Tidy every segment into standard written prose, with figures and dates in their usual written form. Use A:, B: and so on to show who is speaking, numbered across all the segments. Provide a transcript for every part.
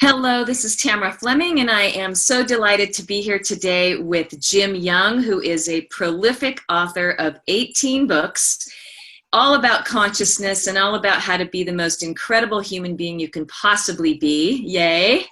A: Hello, this is Tamra Fleming, and I am so delighted to be here today with Jim Young, who is a prolific author of 18 books, all about consciousness and all about how to be the most incredible human being you can possibly be. Yay!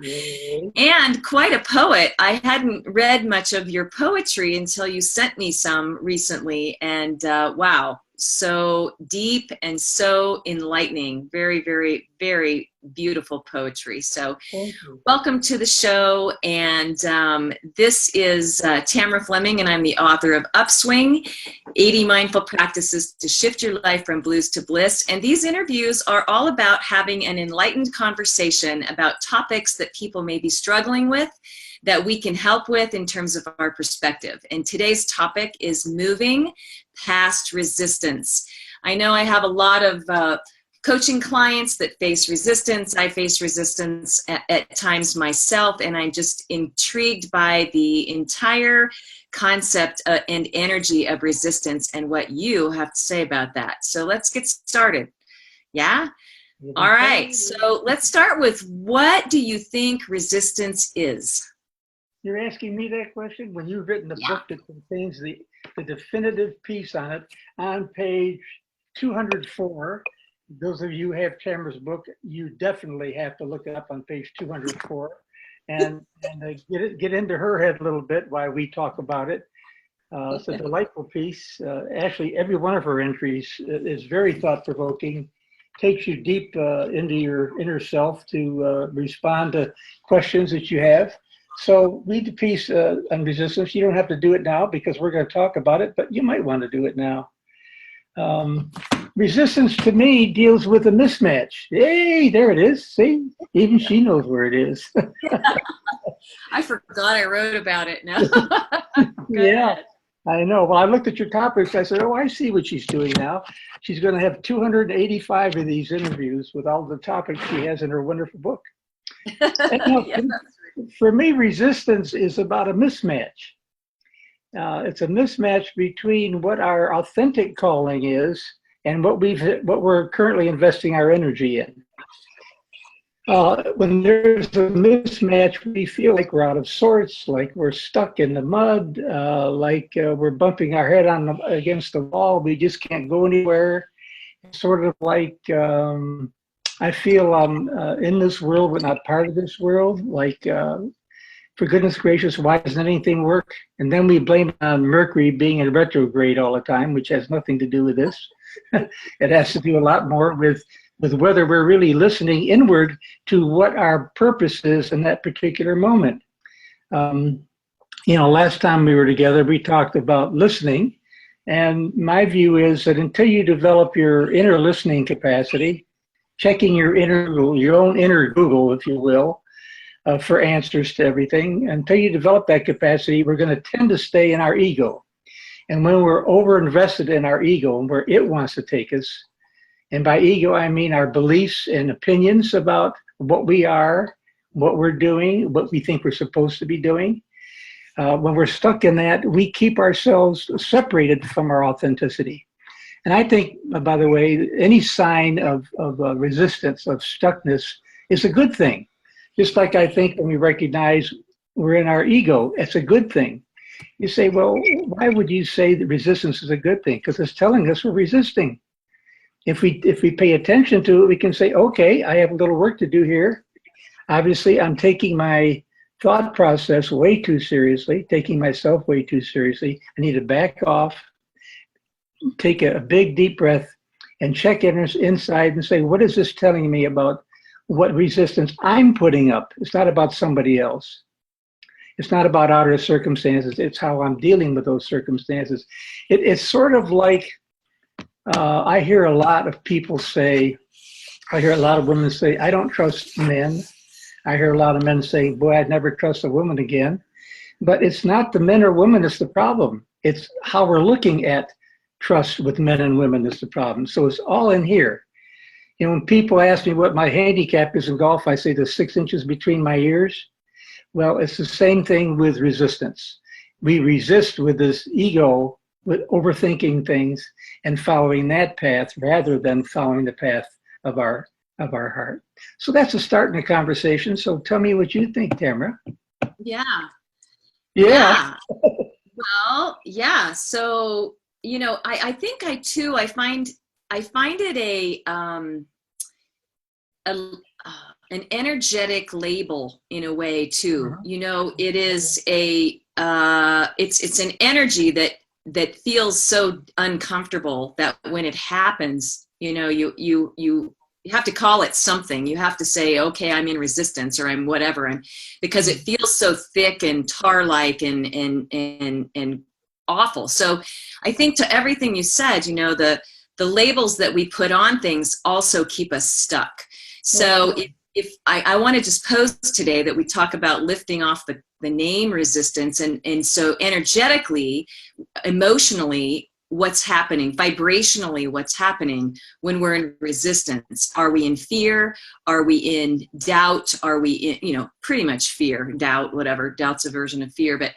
B: Yay.
A: And quite a poet. I hadn't read much of your poetry until you sent me some recently, and wow, so deep and so enlightening. Very, very, very beautiful poetry. So
B: Thank you.
A: welcome to the show. And this is Tamra Fleming, and I'm the author of upSwing, 80 Mindful Practices to Shift Your Life from Blues to Bliss. And these interviews are all about having an enlightened conversation about topics that people may be struggling with, that we can help with in terms of our perspective. And today's topic is moving past resistance. I know I have a lot of coaching clients that face resistance. I face resistance at times myself, and I'm just intrigued by the entire concept and energy of resistance and what you have to say about that. So let's get started. Yeah? All right. So let's start with, what do you think resistance is?
B: You're asking me that question when you've written a book that contains the definitive piece on it on page 204. Those of you who have Tamara's book, you definitely have to look it up on page 204 and get into her head a little bit while we talk about it. It's a delightful piece. Actually, every one of her entries is very thought-provoking, takes you deep into your inner self to respond to questions that you have. So read the piece on resistance. You don't have to do it now because we're going to talk about it, but you might want to do it now. Resistance to me deals with a mismatch. Hey, there it is. See, even she knows where it is.
A: I forgot I wrote about it now.
B: Yeah, I know. Well, I looked at your topics. I said, oh, I see what she's doing now. She's going to have 285 of these interviews with all the topics she has in her wonderful book. For me, resistance is about a mismatch. It's a mismatch between what our authentic calling is and what we're currently investing our energy in. When there's a mismatch, we feel like we're out of sorts, like we're stuck in the mud, like we're bumping our head against the wall. We just can't go anywhere. It's sort of like I feel I'm in this world, but not part of this world. Like, for goodness gracious, why doesn't anything work? And then we blame it on Mercury being in retrograde all the time, which has nothing to do with this. It has to do a lot more with whether we're really listening inward to what our purpose is in that particular moment. Last time we were together, we talked about listening. And my view is that until you develop your inner listening capacity, checking your own inner Google, if you will, for answers to everything. Until you develop that capacity, we're going to tend to stay in our ego. And when we're over-invested in our ego and where it wants to take us, and by ego, I mean our beliefs and opinions about what we are, what we're doing, what we think we're supposed to be doing. When we're stuck in that, we keep ourselves separated from our authenticity. And I think, by the way, any sign of resistance, of stuckness, is a good thing. Just like I think when we recognize we're in our ego, it's a good thing. You say, well, why would you say that resistance is a good thing? Because it's telling us we're resisting. If we pay attention to it, we can say, okay, I have a little work to do here. Obviously, I'm taking my thought process way too seriously, taking myself way too seriously. I need to back off, take a big, deep breath, and check inside and say, what is this telling me about what resistance I'm putting up? It's not about somebody else. It's not about outer circumstances. It's how I'm dealing with those circumstances. It's sort of like, I hear a lot of people say, I hear a lot of women say, I don't trust men. I hear a lot of men say, boy, I'd never trust a woman again. But it's not the men or women that's the problem. It's how we're looking at trust with men and women is the problem. So it's all in here. When people ask me what my handicap is in golf, I say there's 6 inches between my ears. Well, it's the same thing with resistance. We resist with this ego, with overthinking things and following that path rather than following the path of our of our heart. So that's a start in the conversation. So tell me what you think, Tamra.
A: Yeah.
B: Yeah.
A: Yeah. Well, yeah. So, I think I find it a an energetic label in a way too. It is it's an energy that feels so uncomfortable that when it happens, you have to call it something. You have to say, okay, I'm in resistance, or I'm whatever, and because it feels so thick and tar-like and awful. So I think to everything you said, the labels that we put on things also keep us stuck. So if I want to just pose today that we talk about lifting off the name resistance, and so energetically, emotionally, what's happening, vibrationally, what's happening when we're in resistance. Are we in fear? Are we in doubt? Are we in, pretty much fear, doubt, whatever, doubt's a version of fear. But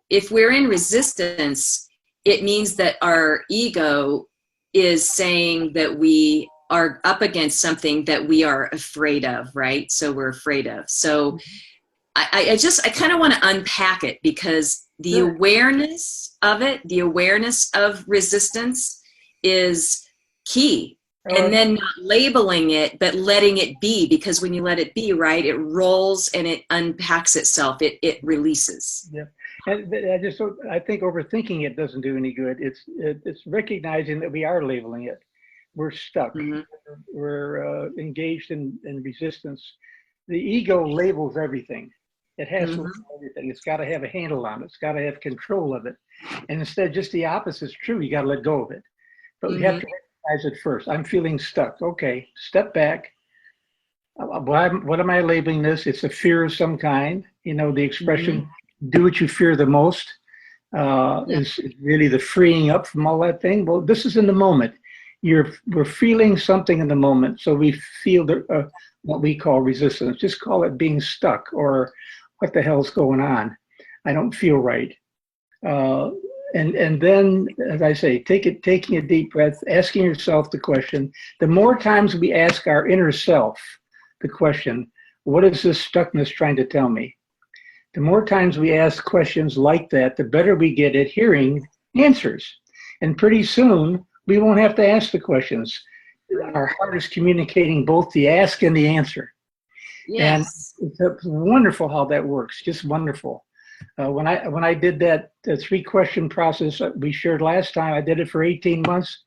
A: if we're in resistance, it means that our ego is saying that we are up against something that we are afraid of, right? So we're afraid of. So I kind of want to unpack it, because the awareness of it, the awareness of resistance is key. And then not labeling it, but letting it be, because when you let it be, right, it rolls and it unpacks itself. It releases.
B: Yeah. And I think overthinking it doesn't do any good. It's recognizing that we are labeling it. We're stuck.
A: Mm-hmm.
B: We're engaged in resistance. The ego labels everything. It has to label everything. It's got to have a handle on it. It's got to have control of it. And instead, just the opposite is true. You got to let go of it. But we have to recognize it first. I'm feeling stuck. Okay, step back. What am I labeling this? It's a fear of some kind. The expression, do what you fear the most, is really the freeing up from all that thing. Well, this is in the moment. We're feeling something in the moment. So we feel what we call resistance. Just call it being stuck, or what the hell's going on? I don't feel right. And then, as I say, taking a deep breath, asking yourself the question. The more times we ask our inner self the question, what is this stuckness trying to tell me? The more times we ask questions like that, the better we get at hearing answers. And pretty soon, we won't have to ask the questions. Our heart is communicating both the ask and the answer. Yes. And it's wonderful how that works, just wonderful. When I did that 3-question process we shared last time, I did it for 18 months,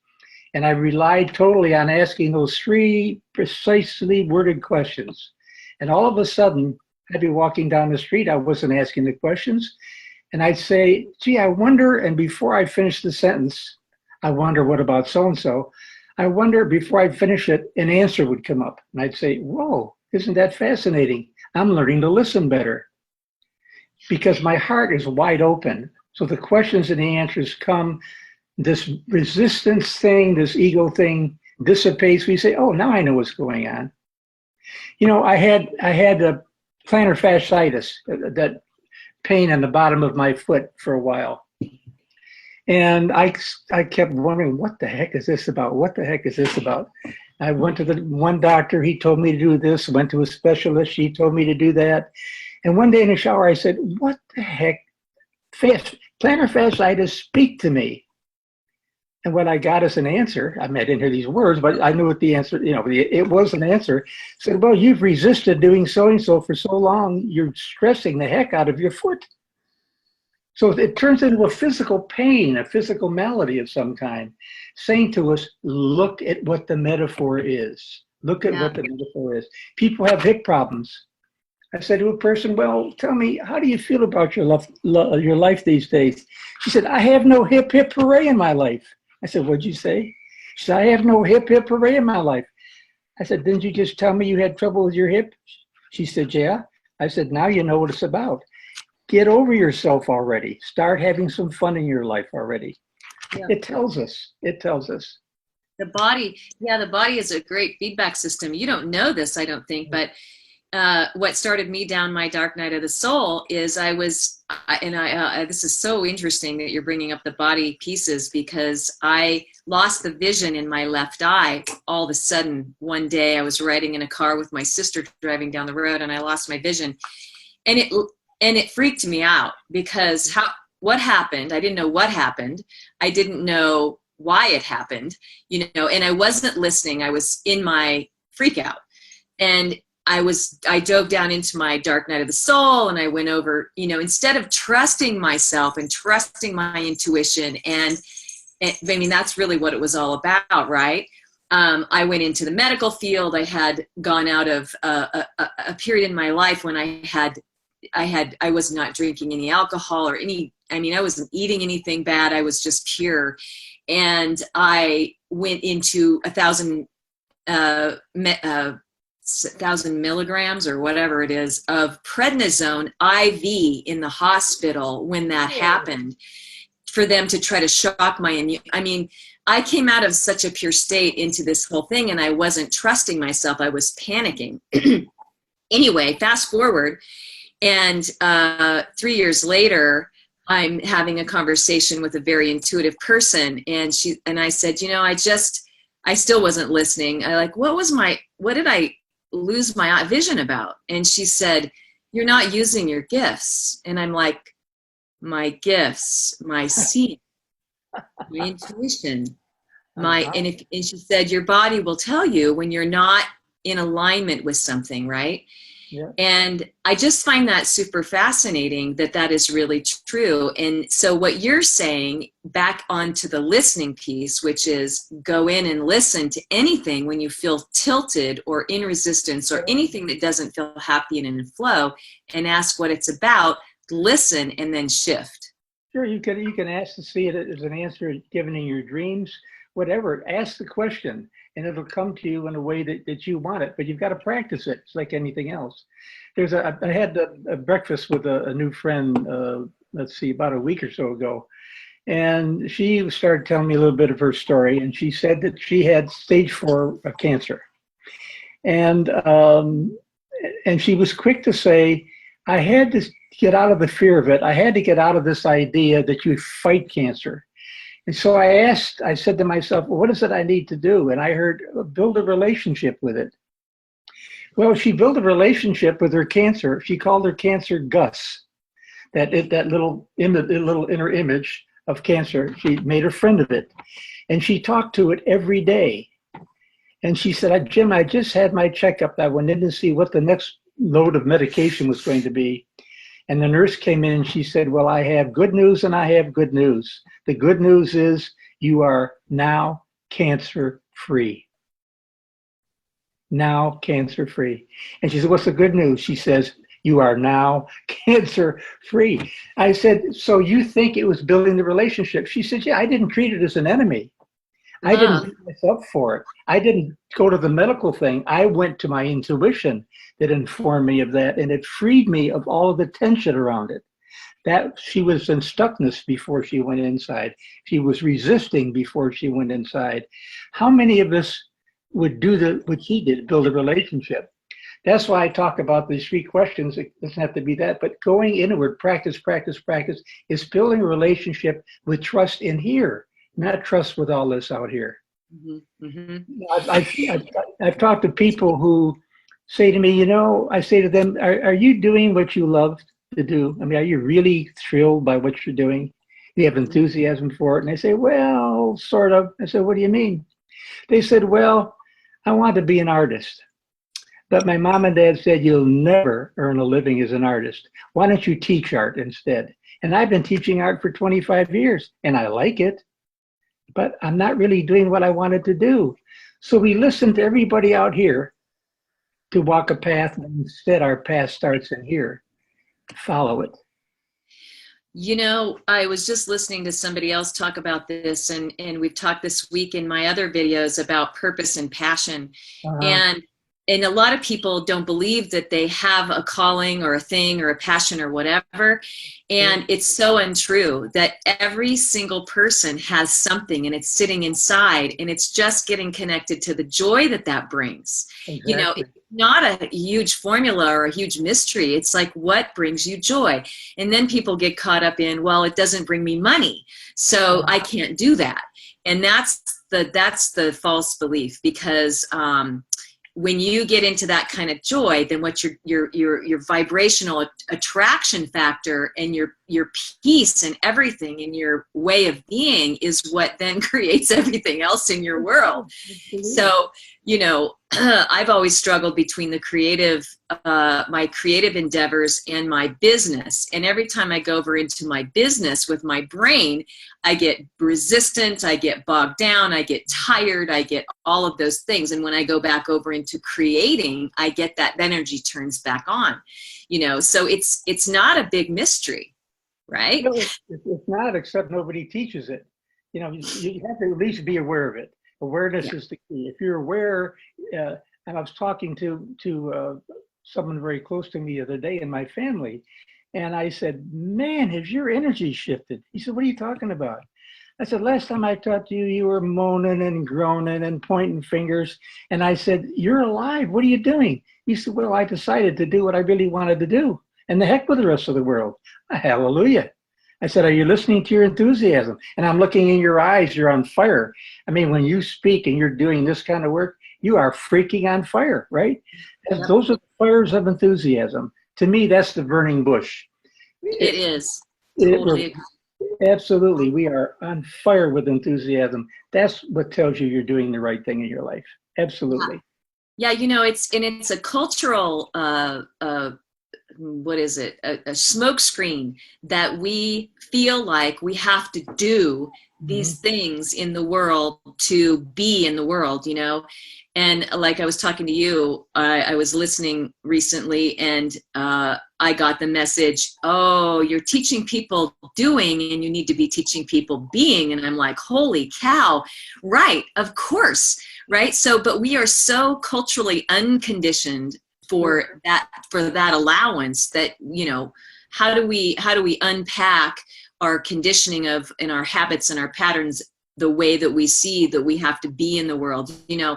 B: and I relied totally on asking those 3 precisely worded questions. And all of a sudden, I'd be walking down the street, I wasn't asking the questions, and I'd say, gee, I wonder, and before I finish the sentence, I wonder what about so-and-so. I wonder, before I finish it, an answer would come up. And I'd say, whoa, isn't that fascinating? I'm learning to listen better, because my heart is wide open. So the questions and the answers come. This resistance thing, this ego thing dissipates. We say, oh, now I know what's going on. I had a plantar fasciitis, that pain on the bottom of my foot, for a while. And I kept wondering, what the heck is this about? What the heck is this about? I went to the one doctor, he told me to do this, went to a specialist, she told me to do that. And one day in the shower, I said, what the heck? Plantar fasciitis, speak to me. And what I got as an answer, I didn't hear these words, but I knew what the answer, it was an answer. Said, well, you've resisted doing so-and-so for so long, you're stressing the heck out of your foot. So it turns into a physical pain, a physical malady of some kind, saying to us, look at what the metaphor is. Look at what the metaphor is. People have hip problems. I said to a person, well, tell me, how do you feel about your life these days? She said, I have no hip hooray in my life. I said, what'd you say? She said, I have no hip hooray in my life. I said, didn't you just tell me you had trouble with your hip? She said, yeah. I said, now you know what it's about. Get over yourself already. Start having some fun in your life already. Yeah. It tells us.
A: The body is a great feedback system. You don't know this, I don't think, but what started me down my dark night of the soul is this is so interesting that you're bringing up the body pieces, because I lost the vision in my left eye all of a sudden. One day I was riding in a car with my sister driving down the road, and I lost my vision, and it freaked me out, because what happened? I didn't know what happened. I didn't know why it happened, and I wasn't listening. I was in my freak out, and I dove down into my dark night of the soul, and I went over, instead of trusting myself and trusting my intuition. And I mean, that's really what it was all about, right? I went into the medical field. I had gone out of a period in my life when I was not drinking any alcohol or I wasn't eating anything bad. I was just pure. And I went into 1,000 milligrams or whatever it is of prednisone IV in the hospital when that happened, for them to try to shock my immune. I mean, I came out of such a pure state into this whole thing, and I wasn't trusting myself. I was panicking. Anyway, fast forward, and 3 years later, I'm having a conversation with a very intuitive person, and I said, I still wasn't listening. What did I lose my vision about? And she said, you're not using your gifts. And I'm like, my gifts, my seed, my intuition, and she said, your body will tell you when you're not in alignment with something, right?
B: Yeah.
A: And I just find that super fascinating that is really true. And so what you're saying, back onto the listening piece, which is go in and listen to anything when you feel tilted or in resistance or anything that doesn't feel happy and in flow, and ask what it's about, listen, and then shift.
B: Sure, you can ask to see it as an answer given in your dreams, whatever. Ask the question, and it'll come to you in a way that you want it, but you've got to practice it. It's like anything else. I had a breakfast with a new friend, about a week or so ago, and she started telling me a little bit of her story, and she said that she had stage 4 of cancer. And she was quick to say, I had to get out of the fear of it. I had to get out of this idea that you fight cancer. And so I said to myself, well, what is it I need to do? And I heard, build a relationship with it. Well, she built a relationship with her cancer. She called her cancer Gus. That little inner image of cancer, she made a friend of it. And she talked to it every day. And she said, Jim, I just had my checkup. I went in to see what the next load of medication was going to be. And the nurse came in and she said, well, I have good news and I have good news. The good news is you are now cancer-free. Now cancer-free. And she said, what's the good news? She says, you are now cancer-free. I said, so you think it was building the relationship? She said, yeah, I didn't treat it as an enemy. I didn't beat myself for it. I didn't go to the medical thing. I went to my intuition that informed me of that, and it freed me of all of the tension around it. That she was in stuckness before she went inside. She was resisting before she went inside. How many of us would do what she did, build a relationship? That's why I talk about these 3 questions. It doesn't have to be that, but going inward, practice, practice, practice, is building a relationship with trust in here, not trust with all this out here. Mm-hmm. Mm-hmm. I've talked to people who say to me, I say to them, are you doing what you love to do? I mean, are you really thrilled by what you're doing? You have enthusiasm for it? And they say, well, sort of. I said, what do you mean? They said, well, I want to be an artist. But my mom and dad said, you'll never earn a living as an artist. Why don't you teach art instead? And I've been teaching art for 25 years, and I like it. But I'm not really doing what I wanted to do. So we listened to everybody out here to walk a path, and instead our path starts in here. Follow it.
A: I was just listening to somebody else talk about this, and we've talked this week in my other videos about purpose and passion. And and a lot of people don't believe that they have a calling or a thing or a passion or whatever. And it's so untrue that every single person has something and it's sitting inside, and it's just getting connected to the joy that that brings.
B: Exactly.
A: You know, it's not a huge formula or a huge mystery. It's like, what brings you joy? And then people get caught up in, well, it doesn't bring me money, so I can't do that. And that's the false belief, because when you get into that kind of joy, then what your vibrational attraction factor and your peace and everything in your way of being is what then creates everything else in your world. So, you know, I've always struggled between the creative, my creative endeavors and my business. And every time I go over into my business with my brain, I get resistant, I get bogged down, I get tired, I get all of those things. And when I go back over into creating, I get that energy turns back on, you know, so it's not a big mystery, right?
B: No, it's not, except nobody teaches it. You know, you have to at least be aware of it. Awareness is the key. If you're aware, and I was talking to someone very close to me the other day in my family, and I said, man, has your energy shifted? He said, what are you talking about? I said, last time I talked to you, you were moaning and groaning and pointing fingers. And I said, you're alive. What are you doing? He said, well, I decided to do what I really wanted to do. And the heck with the rest of the world. Hallelujah. I said, are you listening to your enthusiasm? And I'm looking in your eyes, you're on fire. I mean, when you speak and you're doing this kind of work, you are freaking on fire, right? And those are the fires of enthusiasm. To me, that's the burning bush.
A: It is. Totally agree.
B: Absolutely. We are on fire with enthusiasm. That's what tells you you're doing the right thing in your life. Absolutely.
A: Yeah, you know, it's a cultural what is it, a smoke screen that we feel like we have to do these things in the world to be in the world, you know. And like I was talking to you, I was listening recently, and I got the message, oh, you're teaching people doing and you need to be teaching people being. And I'm like, holy cow, right, of course, right? So, but we are so culturally unconditioned for that allowance that, you know, how do we unpack our conditioning of and our habits and our patterns, the way that we see that we have to be in the world, you know.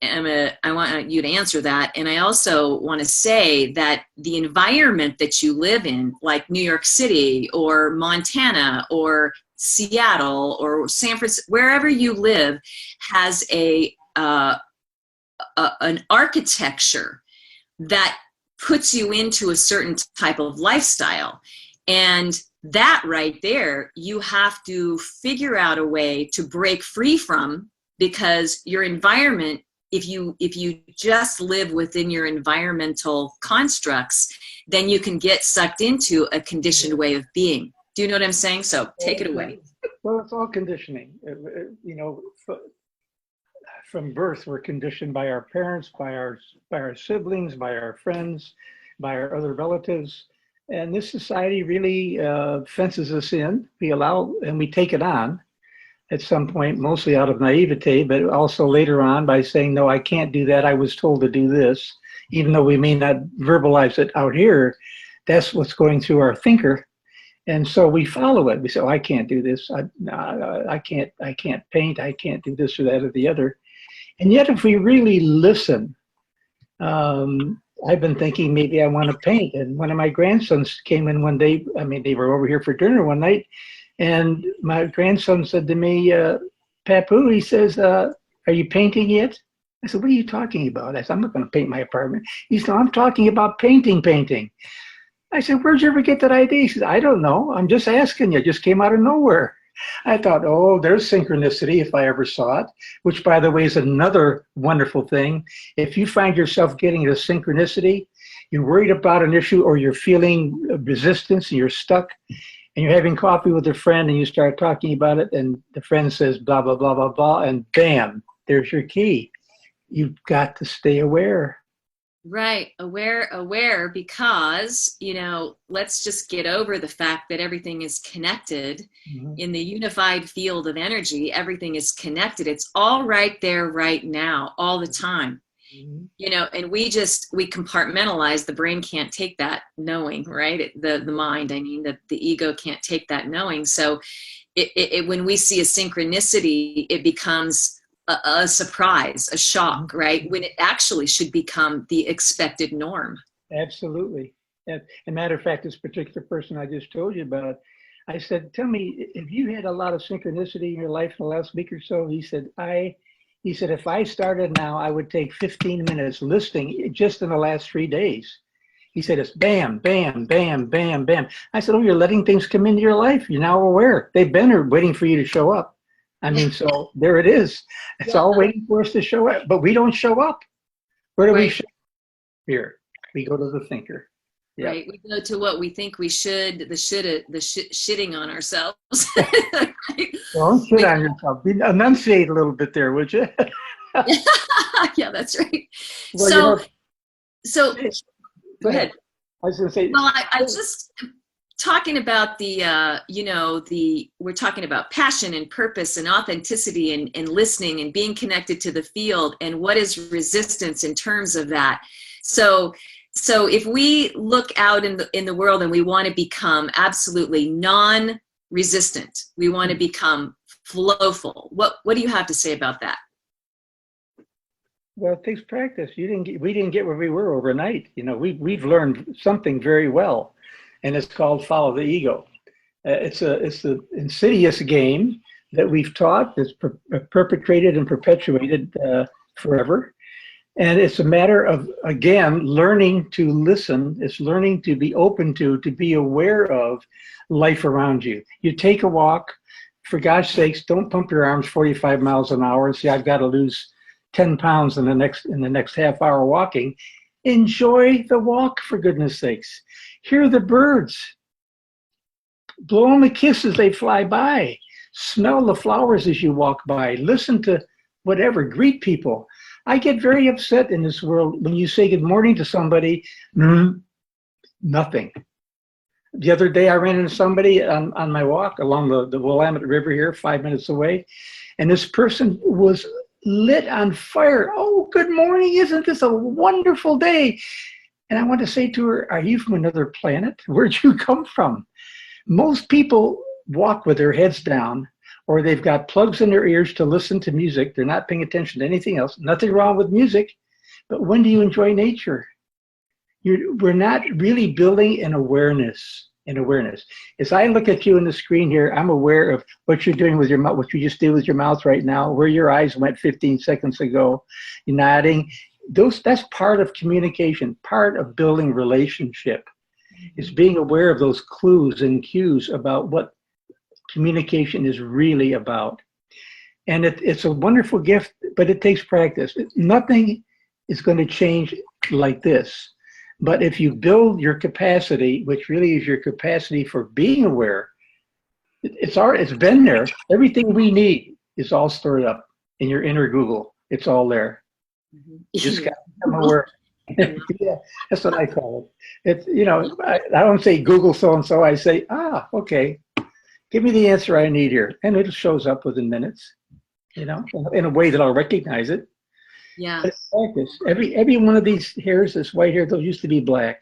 A: I want you to answer that. And I also want to say that the environment that you live in, like New York City or Montana or Seattle or San Francisco, wherever you live, has an architecture that puts you into a certain type of lifestyle. And that right there, you have to figure out a way to break free from, because your environment, if you just live within your environmental constructs, then you can get sucked into a conditioned way of being. Do you know what I'm saying? So take it away.
B: Well, it's all conditioning. You know, from birth, we're conditioned by our parents, by our siblings, by our friends, by our other relatives. And this society really fences us in. We allow and we take it on at some point, mostly out of naivete, but also later on by saying, no, I can't do that. I was told to do this, even though we may not verbalize it out here. That's what's going through our thinker. And so we follow it. We say, oh, I can't do this. I can't paint. I can't do this or that or the other. And yet, if we really listen, I've been thinking maybe I want to paint. And one of my grandsons came in one day. I mean, they were over here for dinner one night. And my grandson said to me, Papu, he says, are you painting yet? I said, what are you talking about? I said, I'm not going to paint my apartment. He said, I'm talking about painting. I said, where'd you ever get that idea? He said, I don't know. I'm just asking you. It just came out of nowhere. I thought, oh, there's synchronicity if I ever saw it, which, by the way, is another wonderful thing. If you find yourself getting a synchronicity, you're worried about an issue or you're feeling resistance and you're stuck, and you're having coffee with a friend and you start talking about it and the friend says blah, blah, blah, blah, blah, and bam, there's your key. You've got to stay aware.
A: Right. Aware, because, you know, let's just get over the fact that everything is connected in the unified field of energy. Everything is connected. It's all right there right now, all the time.
B: Mhm.
A: And we compartmentalize. The brain can't take that knowing, right? The mind, I mean, the ego can't take that knowing. So when we see a synchronicity, it becomes a surprise, a shock, right? When it actually should become the expected norm.
B: Absolutely. And a matter of fact, this particular person I just told you about, I said, tell me, have you had a lot of synchronicity in your life in the last week or so? He said, if I started now, I would take 15 minutes listening just in the last 3 days. He said, it's bam, bam, bam, bam, bam. I said, oh, you're letting things come into your life. You're now aware. They've been there waiting for you to show up. I mean, so there it is. It's all waiting for us to show up, but we don't show up. Where do we show up? Here. We go to the thinker.
A: Yep. Right. We go to what we think we should, shitting on ourselves.
B: Don't shit on yourself. Enunciate a little bit there, would you?
A: Yeah, that's right. Well, so go ahead.
B: I was going to say.
A: Well, I just talking about we're talking about passion and purpose and authenticity and listening and being connected to the field and what is resistance in terms of that. So if we look out in the world and we want to become absolutely non-resistant, we want to become flowful. What do you have to say about that?
B: Well, it takes practice. We didn't get where we were overnight. We've learned something very well, and it's called follow the ego. It's an insidious game that we've taught that's perpetrated and perpetuated forever. And it's a matter of, again, learning to listen. It's learning to be open to be aware of life around you. You take a walk, for gosh sakes, don't pump your arms 45 miles an hour and say, I've got to lose 10 pounds in the next half hour walking. Enjoy the walk, for goodness sakes. Hear the birds. Blow them a kiss as they fly by. Smell the flowers as you walk by. Listen to whatever. Greet people. I get very upset in this world when you say good morning to somebody, nothing. The other day I ran into somebody on my walk along the Willamette River here, 5 minutes away, and this person was lit on fire. Oh, good morning. Isn't this a wonderful day? And I want to say to her, are you from another planet? Where'd you come from? Most people walk with their heads down, or they've got plugs in their ears to listen to music. They're not paying attention to anything else. Nothing wrong with music, but when do you enjoy nature? We're not really building an awareness. As I look at you on the screen here, I'm aware of what you're doing with your mouth, what you just did with your mouth right now, where your eyes went 15 seconds ago. You're nodding. That's part of communication, part of building relationship. Is being aware of those clues and cues about what communication is really about. And it's a wonderful gift, but it takes practice. Nothing is going to change like this. But if you build your capacity, which really is your capacity for being aware, it's been there. Everything we need is all stored up in your inner Google. It's all there. You just got to become aware. Yeah, that's what I call it. It's, I don't say Google so-and-so. I say, okay, give me the answer I need here. And it shows up within minutes, in a way that I'll recognize it.
A: Yeah.
B: But it's practice. Every one of these hairs, this white hair, those used to be black.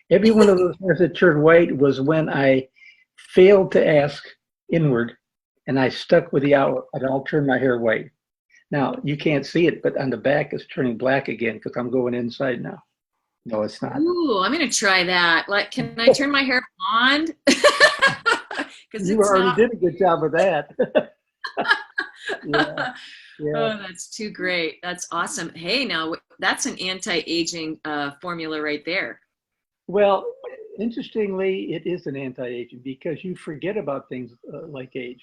B: Every one of those hairs that turned white was when I failed to ask inward and I stuck with the outward, and I'll turn my hair white. Now, you can't see it, but on the back it's turning black again because I'm going inside now. No, it's not.
A: Ooh, I'm going to try that. Like, can I turn my hair blonde?
B: You already did a good job of that. Yeah.
A: Oh, that's too great. That's awesome. Hey, now that's an anti-aging formula right there.
B: Well, interestingly, it is an anti-aging because you forget about things like age.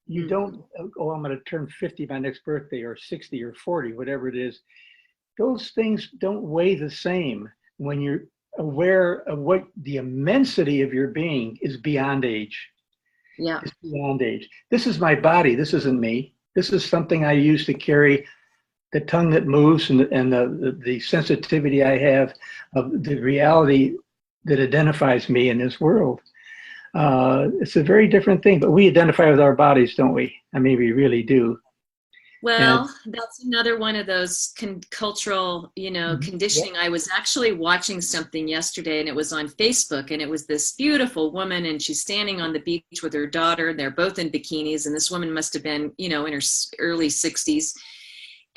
B: You don't, I'm going to turn 50 my next birthday, or 60 or 40, whatever it is. Those things don't weigh the same when you're aware of what the immensity of your being is beyond age.
A: Yeah.
B: It's beyond age. This is my body. This isn't me. This is something I use to carry the tongue that moves and the sensitivity I have of the reality that identifies me in this world. It's a very different thing, but we identify with our bodies, don't we? I mean, we really do. And
A: Well, that's another one of those cultural,
B: yeah,
A: conditioning. I was actually watching something yesterday and it was on Facebook, and it was this beautiful woman and she's standing on the beach with her daughter, and they're both in bikinis, and this woman must have been, in her early 60s.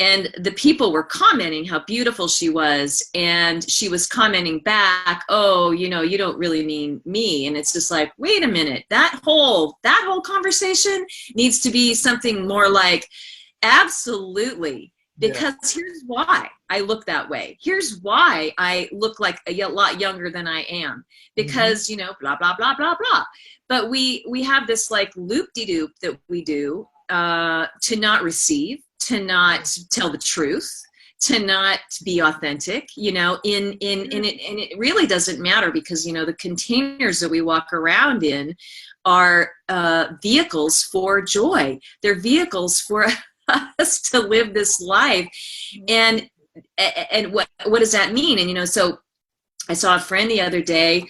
A: And the people were commenting how beautiful she was, and she was commenting back, oh, you don't really mean me. And it's just like, wait a minute, that whole conversation needs to be something more like, absolutely.
B: yeah.
A: Because here's why I look that way. Here's why I look like a lot younger than I am. Because, blah, blah, blah, blah, blah. But we have this like loop-de-doop that we do to not receive, to not tell the truth, to not be authentic, in it. And it really doesn't matter because, the containers that we walk around in are vehicles for joy. They're vehicles for us to live this life. And what does that mean? And so I saw a friend the other day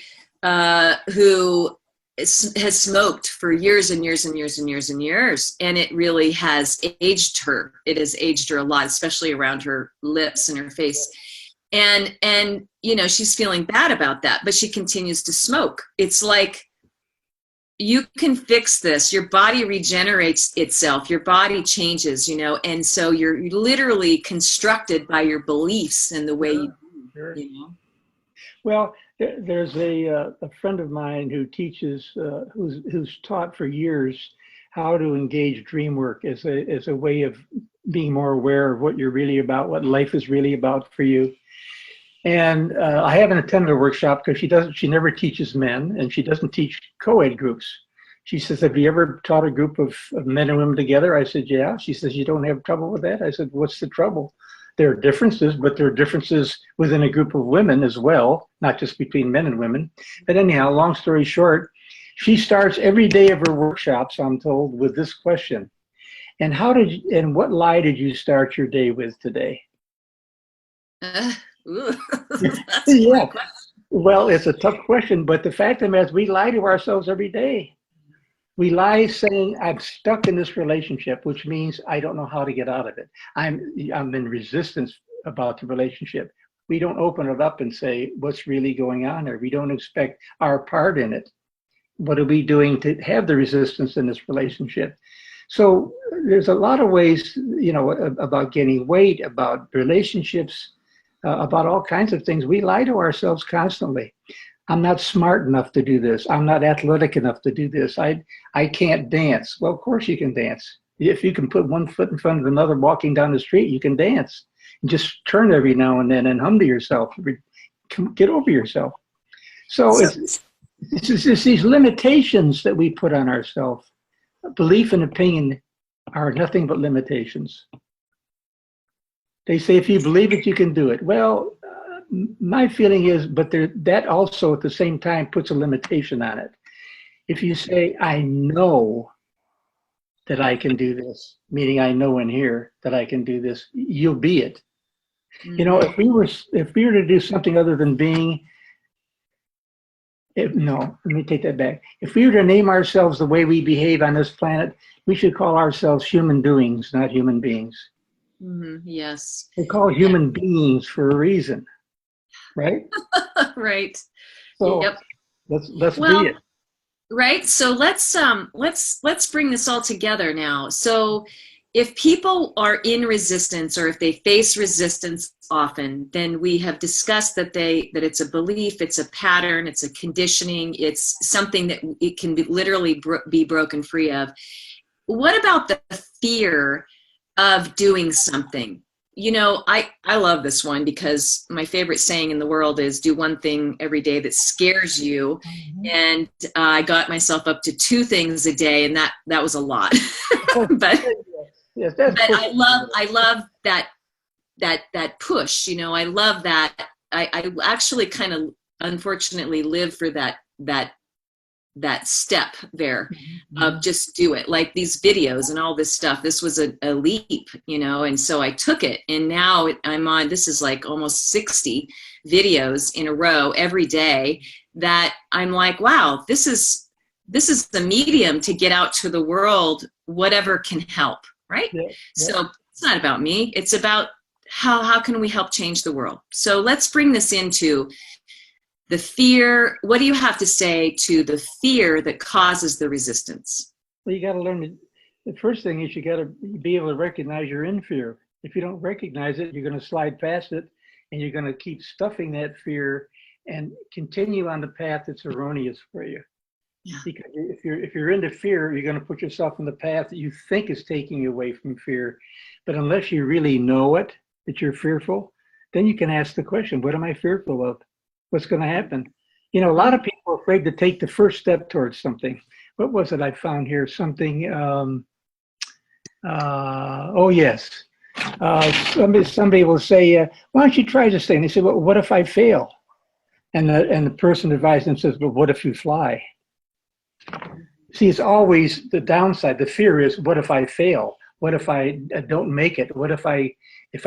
A: who has smoked for years and years and years and years and years, and it really has aged her. It has aged her a lot, especially around her lips and her face. And she's feeling bad about that, but she continues to smoke. It's like, you can fix this. Your body regenerates itself. Your body changes, and so you're literally constructed by your beliefs and the way you
B: Sure.
A: do.
B: Well, there's a friend of mine who teaches, who's taught for years how to engage dream work as a way of being more aware of what you're really about, what life is really about for you. And I haven't attended a workshop because she never teaches men, and she doesn't teach co-ed groups. She says, have you ever taught a group of men and women together? I said, yeah. She says, you don't have trouble with that? I said, what's the trouble? There are differences, but there are differences within a group of women as well, not just between men and women. But anyhow, long story short, she starts every day of her workshops, I'm told, with this question. And what lie did you start your day with today?
A: That's
B: Yeah. Well, it's a tough question, but the fact of the matter is we lie to ourselves every day. We lie saying, I'm stuck in this relationship, which means I don't know how to get out of it. I'm in resistance about the relationship. We don't open it up and say, what's really going on there? We don't expect our part in it. What are we doing to have the resistance in this relationship? So there's a lot of ways, about gaining weight, about relationships, about all kinds of things. We lie to ourselves constantly. I'm not smart enough to do this. I'm not athletic enough to do this. I can't dance. Well, of course you can dance. If you can put one foot in front of another walking down the street, you can dance. And just turn every now and then and hum to yourself. Get over yourself. So it's just these limitations that we put on ourselves. Belief and opinion are nothing but limitations. They say, if you believe it, you can do it. Well, my feeling is, but that also at the same time puts a limitation on it. If you say, I know that I can do this, meaning I know in here that I can do this, you'll be it.
A: Mm-hmm.
B: If we were to do something other than being, no, let me take that back. If we were to name ourselves the way we behave on this planet, we should call ourselves human doings, not human beings.
A: Mm-hmm. Yes.
B: They're called human beings for a reason, right?
A: Right.
B: So
A: Yep.
B: let's
A: Well,
B: be it.
A: right. So let's bring this all together now. So if people are in resistance, or if they face resistance often, then we have discussed that it's a belief, it's a pattern, it's a conditioning, it's something that it can literally be broken free of. What about the fear of doing something? I love this one because my favorite saying in the world is do one thing every day that scares you.
B: Mm-hmm.
A: And I got myself up to 2 things a day, and that was a lot. but
B: Yes,
A: but I love that push. I love that. I actually kind of unfortunately live for that step there of just do it, like these videos and all this stuff. This was a leap, and so I took it, and now I'm on, this is like almost 60 videos in a row every day that I'm like, wow, this is the medium to get out to the world, whatever can help, right?
B: Yeah, yeah.
A: So It's not about me. It's about how can we help change the world. So let's bring this into the fear. What do you have to say to the fear that causes the resistance?
B: Well, you got to learn. The first thing is you got to be able to recognize you're in fear. If you don't recognize it, you're going to slide past it, and you're going to keep stuffing that fear and continue on the path that's erroneous for you.
A: Yeah.
B: Because if you're into fear, you're going to put yourself on the path that you think is taking you away from fear. But unless you really know it, that you're fearful, then you can ask the question, what am I fearful of? What's going to happen? You know, a lot of people are afraid to take the first step towards something. What was it I found here? Something, oh yes. Somebody will say, why don't you try this thing? They say, well, what if I fail? And the person advised them says, but what if you fly? See, it's always the downside. The fear is, what if I fail? What if I don't make it? What if I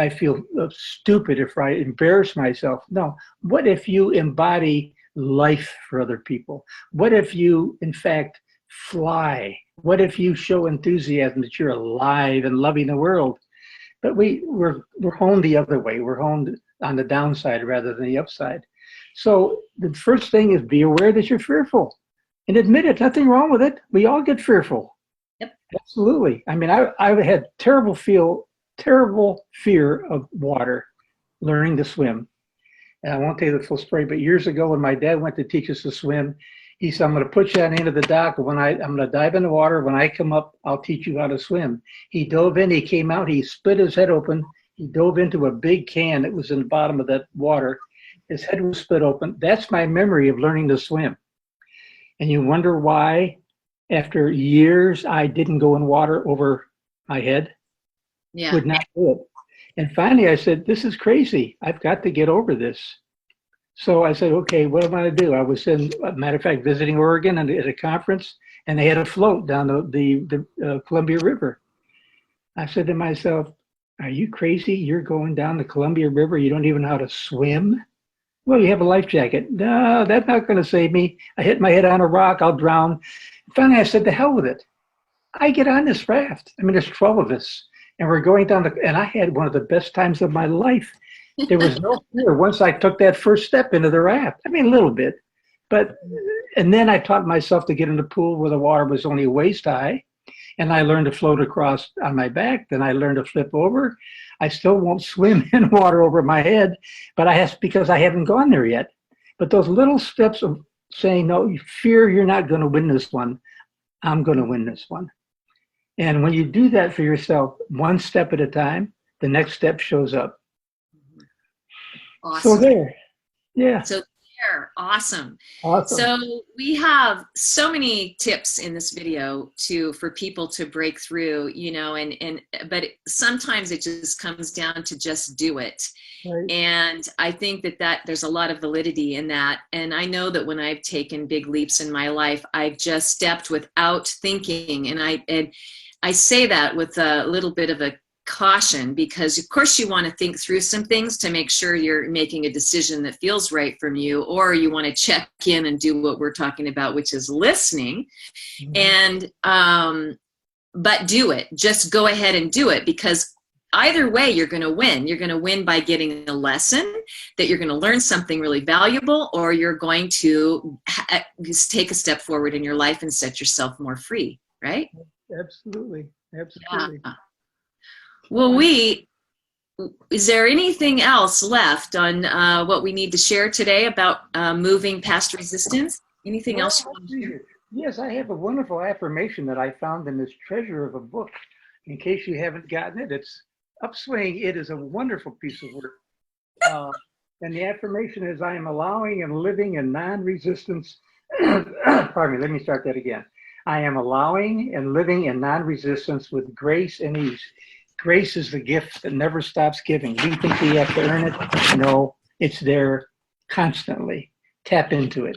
B: feel stupid, if I embarrass myself? No. What if you embody life for other people? What if you, in fact, fly? What if you show enthusiasm that you're alive and loving the world? But we're honed the other way. We're honed on the downside rather than the upside. So the first thing is be aware that you're fearful and admit it. Nothing wrong with it. We all get fearful.
A: Yep.
B: Absolutely. I mean, I had terrible fear of water, learning to swim. And I won't tell you the full story, but years ago when my dad went to teach us to swim, he said, I'm going to put you on the end of the dock. I'm going to dive in the water. When I come up, I'll teach you how to swim. He dove in, he came out, he split his head open. He dove into a big can that was in the bottom of that water. His head was split open. That's my memory of learning to swim. And you wonder why, after years, I didn't go in water over my head.
A: Yeah.
B: Would not do it. And finally I said, this is crazy. I've got to get over this. So I said, okay, what am I going to do? I was in, matter of fact, visiting Oregon at a conference, and they had a float down the Columbia River. I said to myself, are you crazy? You're going down the Columbia River. You don't even know how to swim? Well, you have a life jacket. No, that's not going to save me. I hit my head on a rock. I'll drown. Finally, I said, to hell with it. I get on this raft. I mean, there's 12 of us, and we're going down and I had one of the best times of my life. There was no fear once I took that first step into the raft. I mean, a little bit, and then I taught myself to get in the pool where the water was only waist high, and I learned to float across on my back. Then I learned to flip over. I still won't swim in water over my head, but because I haven't gone there yet. But those little steps of saying, no, you fear you're not going to win this one. I'm going to win this one. And when you do that for yourself, one step at a time, the next step shows up.
A: Awesome.
B: So there. Yeah.
A: So there. Awesome.
B: Awesome.
A: So we have so many tips in this video for people to break through, you know, but sometimes it just comes down to just do it.
B: Right. And
A: I think that there's a lot of validity in that. And I know that when I've taken big leaps in my life, I've just stepped without thinking. And I say that with a little bit of a caution, because of course you want to think through some things to make sure you're making a decision that feels right from you, or you want to check in and do what we're talking about, which is listening. Mm-hmm. And but do it. Just go ahead and do it, because either way you're going to win. You're going to win by getting a lesson that you're going to learn something really valuable, or you're going to just take a step forward in your life and set yourself more free, right?
B: Absolutely. Absolutely.
A: Yeah. Well, is there anything else left on what we need to share today about moving past resistance? Anything else you want to share?
B: Yes, I have a wonderful affirmation that I found in this treasure of a book. In case you haven't gotten it, it's upSwing. It is a wonderful piece of work. And the affirmation is, I am allowing and living in non-resistance. Pardon me, let me start that again. I am allowing and living in non-resistance with grace and ease. Grace is the gift that never stops giving. We think we have to earn it. No, it's there constantly. Tap into it.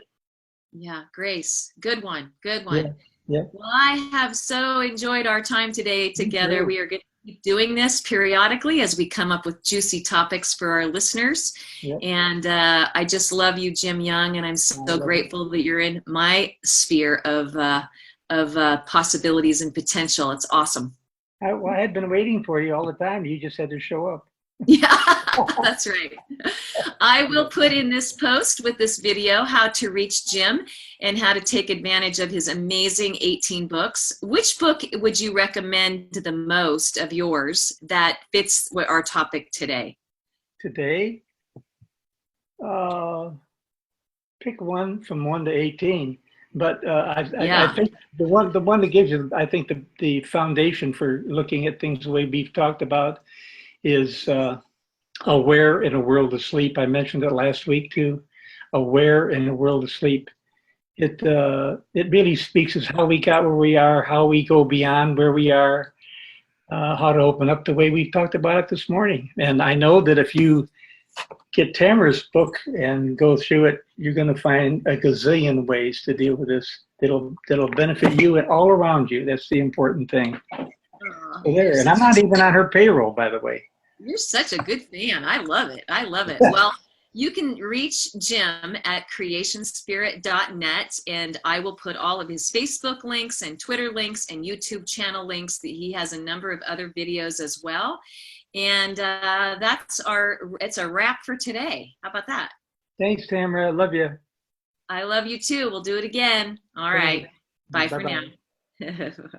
A: Yeah, grace. Good one. Good one.
B: Yeah. Yeah.
A: Well, I have so enjoyed our time today together. We are going to keep doing this periodically as we come up with juicy topics for our listeners. Yeah. And I just love you, Jim Young, and I'm so grateful that you're in my sphere of possibilities and potential. It's awesome.
B: I had been waiting for you all the time. You just had to show up.
A: Yeah, that's right. I will put in this post with this video how to reach Jim and how to take advantage of his amazing 18 books. Which book would you recommend the most of yours that fits our topic today?
B: Today, pick one from 1 to 18. But I
A: Yeah.
B: think the one that gives you, I think the foundation for looking at things the way we've talked about is Aware in a World of Sleep. I mentioned it last week too. Aware in a World of Sleep. It really speaks as how we got where we are, how we go beyond where we are, how to open up the way we talked about it this morning. And I know that if you get Tamara's book and go through it, you're going to find a gazillion ways to deal with this that'll benefit you and all around you. That's the important thing.
A: Oh,
B: So there, and I'm not even on her payroll, by the way.
A: you're such a good fan. I love it. I love it. Well, you can reach Jim at creationspirit.net, and I will put all of his Facebook links and Twitter links and YouTube channel links. That he has a number of other videos as well. And it's a wrap for today. How about that?
B: Thanks, Tamara. Love you.
A: I love you too. We'll do it again. All right. Bye for now.
B: Bye-bye.